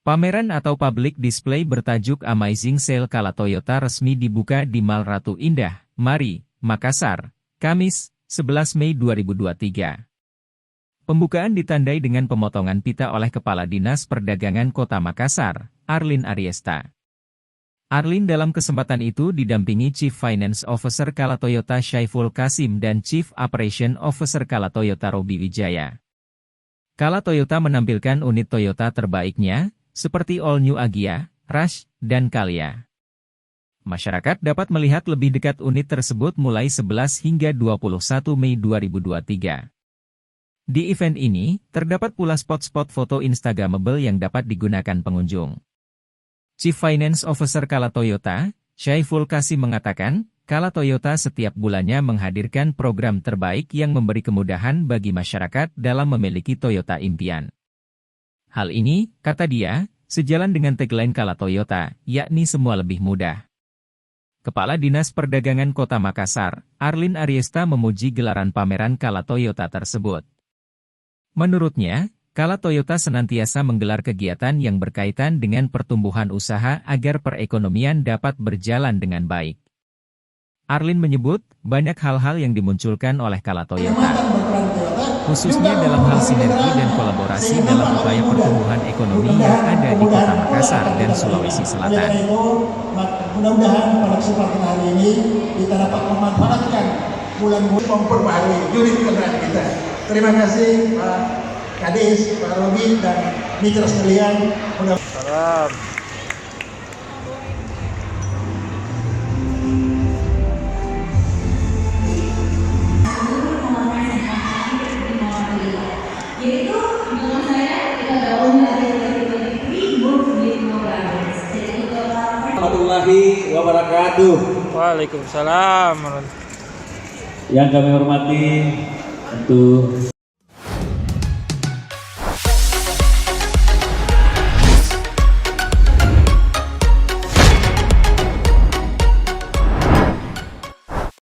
Pameran atau public display bertajuk Amazing Sale Kala Toyota resmi dibuka di Mall Ratu Indah, Mari, Makassar, Kamis, 11 Mei 2023. Pembukaan ditandai dengan pemotongan pita oleh Kepala Dinas Perdagangan Kota Makassar, Arlin Ariesta. Arlin dalam kesempatan itu didampingi Chief Finance Officer Kala Toyota Syaiful Kasim dan Chief Operation Officer Kala Toyota Robi Wijaya. Kala Toyota menampilkan unit Toyota terbaiknya, seperti All New Agya, Rush, dan Calya. Masyarakat dapat melihat lebih dekat unit tersebut mulai 11 hingga 21 Mei 2023. Di event ini, terdapat pula spot-spot foto Instagramable yang dapat digunakan pengunjung. Chief Finance Officer Kala Toyota, Syaiful Kasim mengatakan, Kala Toyota setiap bulannya menghadirkan program terbaik yang memberi kemudahan bagi masyarakat dalam memiliki Toyota impian. Hal ini, kata dia, sejalan dengan tagline Kala Toyota, yakni semua lebih mudah. Kepala Dinas Perdagangan Kota Makassar, Arlin Ariesta memuji gelaran pameran Kala Toyota tersebut. Menurutnya, Kala Toyota senantiasa menggelar kegiatan yang berkaitan dengan pertumbuhan usaha agar perekonomian dapat berjalan dengan baik. Arlin menyebut, banyak hal-hal yang dimunculkan oleh Kala Toyota, khususnya dalam hal sinergi dan kolaborasi dalam upaya pertumbuhan ekonomi yang ada di Kota Makassar dan Sulawesi Selatan. Mudah-mudahan pada kesempatan hari ini kita dapat memanfaatkan bulan-bulan memperbarui unit kendaraan kita. Terima kasih Pak Kadis, Pak Robi, dan mitra sekalian. Salam. Warahmatullahi wabarakatuh. Waalaikumsalam. Yang kami hormati tentu